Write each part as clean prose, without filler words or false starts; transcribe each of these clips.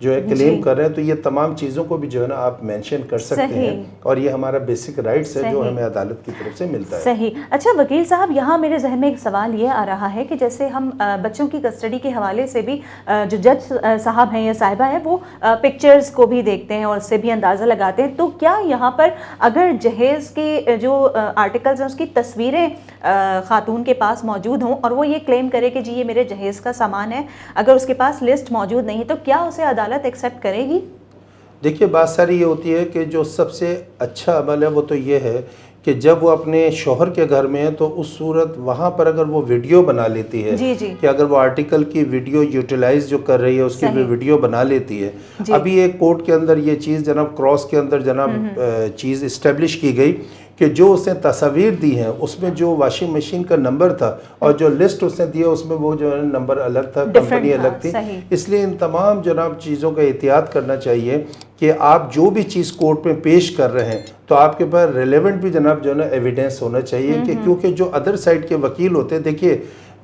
جو ہے کلیم کر رہے ہیں، تو یہ تمام چیزوں کو بھی جو ہے نا آپ مینشن کر سکتے ہیں، اور یہ ہمارا بیسک رائٹس ہے جو ہمیں عدالت کی طرف سے ملتا ہے۔ صحیح۔ اچھا وکیل صاحب، یہاں میرے ذہن میں ایک سوال یہ آ رہا ہے کہ جیسے ہم بچوں کی کسٹڈی کے حوالے سے بھی جو جج صاحب ہیں یا صاحبہ ہیں وہ پکچرز کو بھی دیکھتے ہیں اور اس سے بھی اندازہ لگاتے ہیں، تو کیا یہاں پر اگر جہیز کے جو آرٹیکلز ہیں اس کی تصویریں خاتون کے پاس موجود ہوں اور وہ یہ کلیم کرے کہ جی یہ میرے جہیز کا سامان ہے، اگر اس کے پاس لسٹ موجود نہیں تو کیا اسے عدالت ایکسیپٹ کرے گی؟ دیکھیے بات ساری یہ ہوتی ہے کہ جو سب سے اچھا عمل ہے وہ تو یہ ہے کہ جب وہ اپنے شوہر کے گھر میں ہے تو اس صورت وہاں پر اگر وہ ویڈیو بنا لیتی ہے، کہ اگر وہ آرٹیکل کی ویڈیو یوٹیلائز جو کر رہی ہے اس کی ویڈیو بنا لیتی ہے، ابھی ایک کورٹ کے اندر یہ چیز جناب کراس کے اندر جناب چیز اسٹیبلش کی گئی کہ جو اس نے تصاویر دی ہیں اس میں جو واشنگ مشین کا نمبر تھا اور جو لسٹ اس نے دیا اس میں وہ جو ہے نمبر الگ تھا، کمپنی الگ تھی، اس لیے ان تمام جناب چیزوں کا احتیاط کرنا چاہیے کہ آپ جو بھی چیز کورٹ میں پیش کر رہے ہیں تو آپ کے پاس ریلیونٹ بھی جناب جو ہے نا ایویڈنس ہونا چاہیے، کہ کیونکہ جو ادر سائڈ کے وکیل ہوتے ہیں، دیکھیے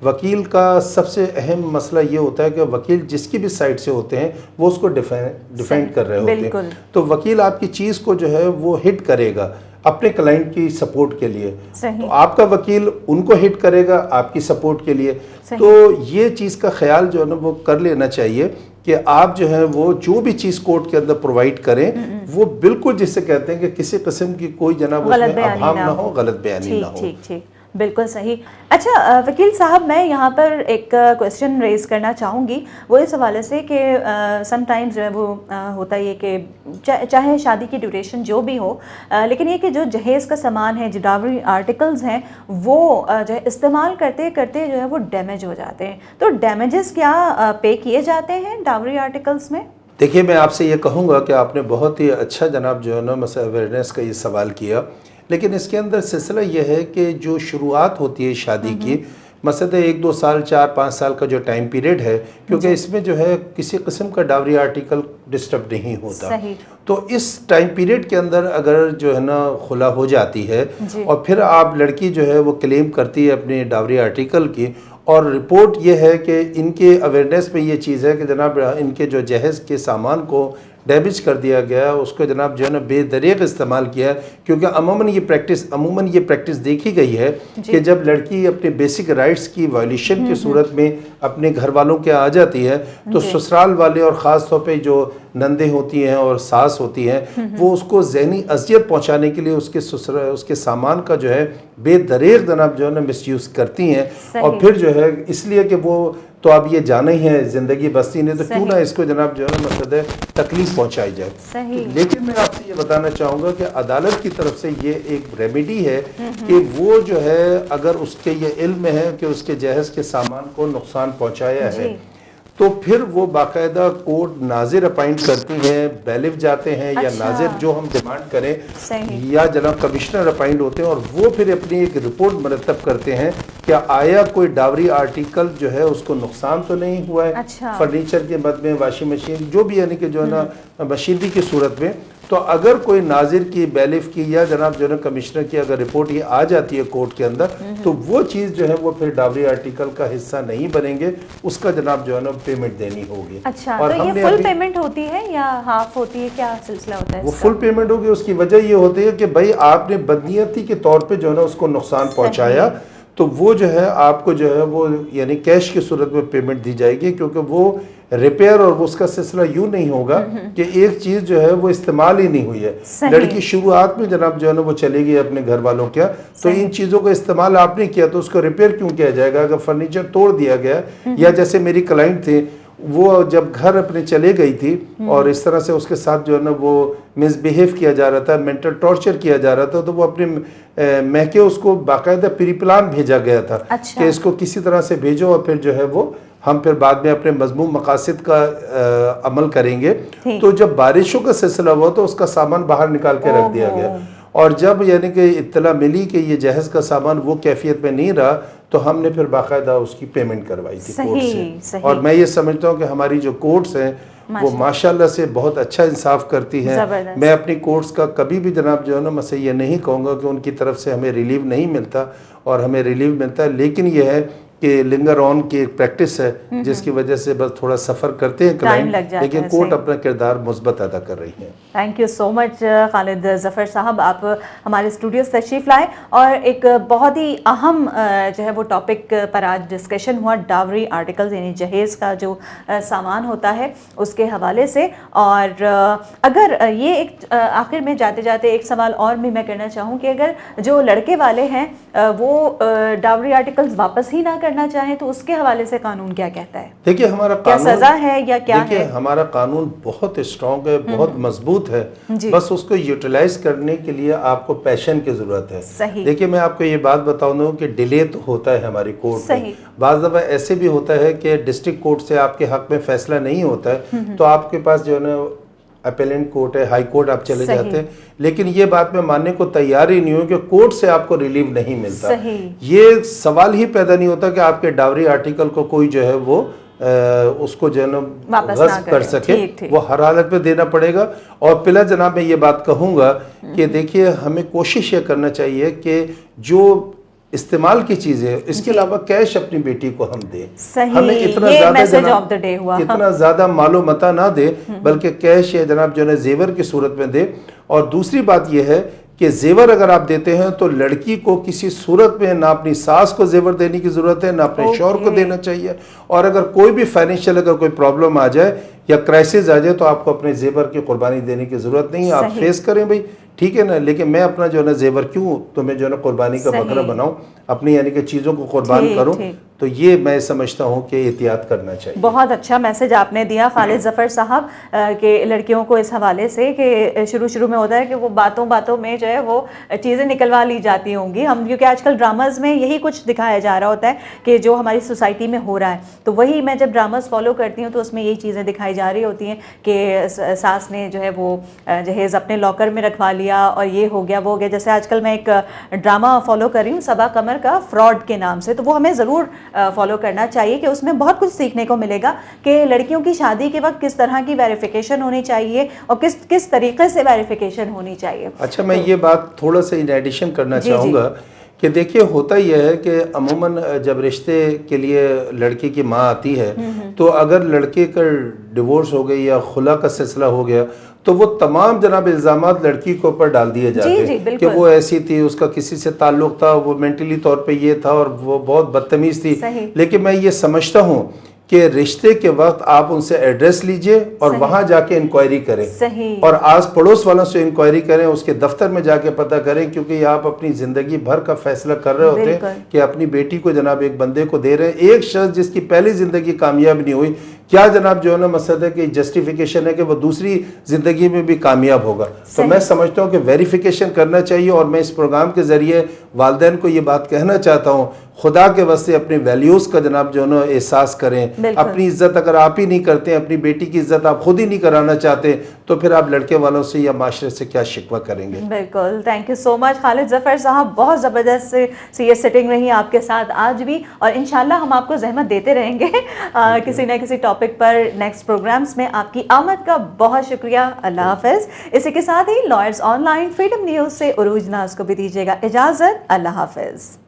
وکیل کا سب سے اہم مسئلہ یہ ہوتا ہے کہ وکیل جس کی بھی سائڈ سے ہوتے ہیں وہ اس کو ڈیفینڈ کر رہے ہوتے ہیں، تو وکیل آپ کی چیز کو جو ہے وہ ہٹ کرے گا اپنے کلائنٹ کی سپورٹ کے لیے، تو آپ کا وکیل ان کو ہٹ کرے گا آپ کی سپورٹ کے لیے، تو یہ چیز کا خیال جو ہے نا وہ کر لینا چاہیے کہ آپ جو ہے وہ جو بھی چیز کورٹ کے اندر پرووائڈ کریں وہ بالکل جسے کہتے ہیں کہ کسی قسم کی کوئی جناب اس میں ابہام نہ ہو، غلط بیانی نہ ہو۔ بالکل صحیح۔ اچھا وکیل صاحب، میں یہاں پر ایک کویسچن ریز کرنا چاہوں گی، وہ اس حوالے سے کہ سم ٹائمز جو ہے وہ ہوتا ہے کہ چاہے شادی کی ڈیوریشن جو بھی ہو، لیکن یہ کہ جو جہیز کا سامان ہے، جو ڈاوری آرٹیکلز ہیں، وہ جو ہے استعمال کرتے کرتے جو ہے وہ ڈیمیج ہو جاتے ہیں، تو ڈیمیجز کیا پے کیے جاتے ہیں ڈاوری آرٹیکلز میں؟ دیکھیے میں آپ سے یہ کہوں گا کہ آپ نے بہت ہی اچھا جناب جو ہے نا مسئلہ اویئرنیس کا یہ سوال کیا، لیکن اس کے اندر سلسلہ یہ ہے کہ جو شروعات ہوتی ہے شادی کی، مثلا 1-2 سال 4-5 سال کا جو ٹائم پیریڈ ہے، کیونکہ اس میں جو ہے کسی قسم کا ڈاوری آرٹیکل ڈسٹرب نہیں ہوتا، تو اس ٹائم پیریڈ کے اندر اگر جو ہے نا خلا ہو جاتی ہے اور پھر آپ لڑکی جو ہے وہ کلیم کرتی ہے اپنے ڈاوری آرٹیکل کی، اور رپورٹ یہ ہے کہ ان کے اویئرنیس میں یہ چیز ہے کہ جناب ان کے جو جہیز کے سامان کو ڈیمیج کر دیا گیا، اس کو جناب جو ہے نا بے دریغ استعمال کیا ہے، کیونکہ عموماً یہ پریکٹس دیکھی گئی ہے کہ جب لڑکی اپنے بیسک رائٹس کی وائلیشن کی صورت میں اپنے گھر والوں کے آ جاتی ہے تو سسرال والے اور خاص طور پہ جو نندیں ہوتی ہیں اور ساس ہوتی ہیں وہ اس کو ذہنی اذیت پہنچانے کے لیے اس کے سامان کا جو ہے بے دریغ جناب جو ہے نا مس یوز کرتی ہیں، اور پھر جو ہے اس لیے کہ وہ تو اب یہ جانا ہی ہے زندگی بستی نے، تو کیوں نہ اس کو جناب جو ہے نا مقصد ہے تکلیف پہنچائی جائے۔ لیکن میں آپ سے یہ بتانا چاہوں گا کہ عدالت کی طرف سے یہ ایک ریمیڈی ہے کہ وہ جو ہے اگر اس کے یہ علم ہے کہ اس کے جہیز کے سامان کو نقصان پہنچایا ہے تو پھر وہ باقاعدہ کورٹ ناظر اپائنٹ کرتی ہیں، بیلف جاتے ہیں یا ناظر جو ہم ڈیمانڈ کریں یا جناب کمشنر اپائنٹ ہوتے ہیں، اور وہ پھر اپنی ایک رپورٹ مرتب کرتے ہیں کہ آیا کوئی ڈاوری آرٹیکل جو ہے اس کو نقصان تو نہیں ہوا ہے، فرنیچر کے مد میں واشنگ مشین جو بھی یعنی کہ جو ہے نا مشینری کی صورت میں، تو اگر کوئی ناظر کی بیلف کی یا جناب جو ہے کمشنر کی اگر رپورٹ یہ آ جاتی ہے کورٹ کے اندر تو وہ چیز جو ہے وہ پھر ڈاوری آرٹیکل کا حصہ نہیں بنیں گے، اس کا جناب جو ہے نا پیمنٹ دینی ہوگی۔ اچھا، تو یہ فل پیمنٹ ہوتی ہے یا ہاف ہوتی ہے، کیا سلسلہ ہوتا ہے؟ وہ فل پیمنٹ ہوگی، اس کی وجہ یہ ہوتی ہے کہ بھائی آپ نے بدنیتی کے طور پہ جو ہے نا اس کو نقصان پہنچایا تو وہ جو ہے آپ کو جو ہے وہ یعنی کیش کی صورت میں پیمنٹ دی جائے گی، کیونکہ وہ ریپیئر اور اس کا سلسلہ یوں نہیں ہوگا کہ ایک چیز جو ہے وہ استعمال ہی نہیں ہوئی ہے، لڑکی شروعات میں جناب جو ہے نا وہ چلے گی اپنے گھر والوں کیا، تو ان چیزوں کا استعمال آپ نے کیا تو اس کو ریپیئر کیوں کیا جائے گا؟ اگر فرنیچر توڑ دیا گیا یا جیسے میری کلائنٹ تھے وہ جب گھر اپنے چلے گئی تھی اور اس طرح سے اس کے ساتھ جو ہے نا وہ مس بیہیو کیا جا رہا تھا، مینٹل ٹارچر کیا جا رہا تھا، تو وہ اپنے محکے اس کو باقاعدہ پری پلان بھیجا گیا تھا کہ اس کو کسی طرح سے بھیجو اور پھر جو ہے وہ ہم پھر بعد میں اپنے مضمون مقاصد کا عمل کریں گے۔ تو جب بارشوں کا سلسلہ ہوا تو اس کا سامان باہر نکال کے رکھ دیا گیا، اور جب یعنی کہ اطلاع ملی کہ یہ جہیز کا سامان وہ کیفیت میں نہیں رہا تو ہم نے پھر باقاعدہ اس کی پیمنٹ کروائی تھی کورٹ سے، اور میں یہ سمجھتا ہوں کہ ہماری جو کورٹس ہیں وہ ماشاءاللہ سے بہت اچھا انصاف کرتی ہیں۔ میں اپنی کورٹس کا کبھی بھی جناب جو ہے نا میں سے یہ نہیں کہوں گا کہ ان کی طرف سے ہمیں ریلیو نہیں ملتا، اور ہمیں ریلیو ملتا ہے، لیکن یہ ہے کہ لنگر آن کی ایک پریکٹس ہے جس کی وجہ سے بس تھوڑا سفر کرتے ہیں کلائنٹ، لیکن کورٹ اپنا کردار مثبت ادا کر رہی ہے. تھینک یو سو مچ خالد ظفر صاحب، آپ ہمارے اسٹوڈیو سے تشریف لائے اور ایک بہت ہی اہم جو ہے وہ ٹاپک پر آج ڈسکشن ہوا، ڈاوری آرٹیکلز یعنی جہیز کا جو سامان ہوتا ہے اس کے حوالے سے. اور اگر یہ ایک آخر میں جاتے جاتے ایک سوال اور بھی میں کرنا چاہوں کہ اگر جو لڑکے والے ہیں وہ ڈاوری آرٹیکلز واپس ہی نہ کرنا چاہیں تو اس کے حوالے سے قانون کیا کہتا ہے؟ دیکھیے ہمارا کیا سزا ہے یا کیا ہے؟ دیکھیے ہمارا قانون بہت اسٹرانگ ہے، بہت مضبوط ہے، بس اس کو یوٹیلائز کرنے کے لیے آپ کو پیشن کی ضرورت ہے. دیکھیے میں آپ کو یہ بات بتاؤں دوں کہ ڈیلے تو ہوتا ہے ہماری کورٹ میں، بعض دفعہ ایسے بھی ہوتا ہے کہ ڈسٹرکٹ کورٹ سے آپ کے حق میں فیصلہ نہیں ہوتا ہے تو آپ کے پاس جو ہے نا اپیلنٹ کورٹ ہے، ہائی کورٹ آپ چلے جاتے ہیں، لیکن یہ بات میں ماننے کو تیار ہی نہیں ہوں کہ کورٹ سے آپ کو ریلیف نہیں ملتا. یہ سوال ہی پیدا نہیں ہوتا کہ آپ کے ڈاوری آرٹیکل کو کوئی جو ہے وہ اس کو جو ہے نا غصب کر سکے، وہ ہر حالت میں دینا پڑے گا. اور پہلا جناب میں یہ بات کہوں گا کہ دیکھیے ہمیں کوشش یہ کرنا چاہیے کہ جو استعمال کی چیزیں اس کے علاوہ کیش اپنی بیٹی کو ہم دیں. ہمیں اتنا زیادہ مال و متاع نہ دے بلکہ کیش یا جناب جو ہے زیور کی صورت میں دے. اور دوسری بات یہ ہے کہ زیور اگر آپ دیتے ہیں تو لڑکی کو کسی صورت میں نہ اپنی ساس کو زیور دینے کی ضرورت ہے نہ اپنے شوہر کو دینا چاہیے. اور اگر کوئی بھی فائنینشیل اگر کوئی پرابلم آ جائے یا کرائسس آ جائے تو آپ کو اپنے زیور کی قربانی دینے کی ضرورت نہیں ہے. آپ فیس کریں بھائی، ٹھیک ہے نا، لیکن میں اپنا جو ہے نا زیور کیوں تمہیں جو ہے نا قربانی کا بکرا بناؤں، اپنی یعنی کہ چیزوں کو قربان کروں. تو یہ میں سمجھتا ہوں کہ احتیاط کرنا چاہیے. بہت اچھا میسج آپ نے دیا خالد ظفر صاحب کہ لڑکیوں کو اس حوالے سے کہ شروع میں ہوتا ہے کہ وہ باتوں میں جو ہے وہ چیزیں نکلوا لی جاتی ہوں گی. ہم کیونکہ آج کل ڈراماز میں یہی کچھ دکھایا جا رہا ہوتا ہے کہ جو ہماری سوسائٹی میں ہو رہا ہے، تو وہی میں جب ڈراماز فالو کرتی ہوں تو اس میں یہی چیزیں دکھائی جا رہی ہوتی ہیں کہ ساس نے جو ہے وہ جہیز اپنے لاکر میں رکھوا لیا اور یہ ہو گیا وہ ہو گیا. جیسے آج کل میں ایک ڈرامہ فالو کر رہی ہوں صبا قمر کا، فراڈ کے نام سے، تو وہ ہمیں ضرور فالو کرنا چاہیے کہ اس میں بہت کچھ سیکھنے کو ملے گا کہ لڑکیوں کی شادی کے وقت کس طرح کی ویریفیکیشن ہونی چاہیے اور کس طریقے سے ویریفیکیشن ہونی چاہیے. اچھا میں یہ بات تھوڑا سا ان ایڈیشن کرنا چاہوں گا کہ دیکھیے ہوتا یہ ہے کہ عموماً جب رشتے کے لیے لڑکی کی ماں آتی ہے تو اگر لڑکے کا ڈیورس ہو گئی یا خلا کا سلسلہ ہو گیا تو وہ تمام جناب الزامات لڑکی کے اوپر ڈال دیے جاتے ہیں کہ وہ ایسی تھی، اس کا کسی سے تعلق تھا، وہ مینٹلی طور پہ یہ تھا اور وہ بہت بدتمیز تھی. لیکن میں یہ سمجھتا ہوں کہ رشتے کے وقت آپ ان سے ایڈریس لیجئے اور وہاں جا کے انکوائری کریں اور آس پڑوس والوں سے انکوائری کریں، اس کے دفتر میں جا کے پتہ کریں، کیونکہ آپ اپنی زندگی بھر کا فیصلہ کر رہے ہوتے ہیں کہ اپنی بیٹی کو جناب ایک بندے کو دے رہے ہیں، ایک شخص جس کی پہلی زندگی کامیاب نہیں ہوئی. کیا جناب جو ہے نا مقصد ہے کہ جسٹیفیکیشن ہے کہ وہ دوسری زندگی میں بھی کامیاب ہوگا. تو میں سمجھتا ہوں کہ ویریفیکیشن کرنا چاہیے. اور میں اس پروگرام کے ذریعے والدین کو یہ بات کہنا چاہتا ہوں، خدا کے واسطے اپنے ویلیوز کا جناب جو ہے نا احساس کریں. اپنی عزت اگر آپ ہی نہیں کرتے، اپنی بیٹی کی عزت آپ خود ہی نہیں کرانا چاہتے تو پھر آپ لڑکے والوں سے یا معاشرے سے کیا شکوہ کریں گے. بالکل. تھینک یو سو مچ خالد ظفر صاحب، بہت زبردست سی یہ سیٹنگ رہی آپ کے ساتھ آج بھی، اور انشاءاللہ ہم آپ کو زحمت دیتے رہیں گے کسی نہ کسی ٹاپک پر نیکسٹ پروگرامز میں. آپ کی آمد کا بہت شکریہ. اللہ حافظ. اسی کے ساتھ ہی lawyers online freedom news سے عروج ناز کو بھی دیجیے گا اجازت. اللہ حافظ.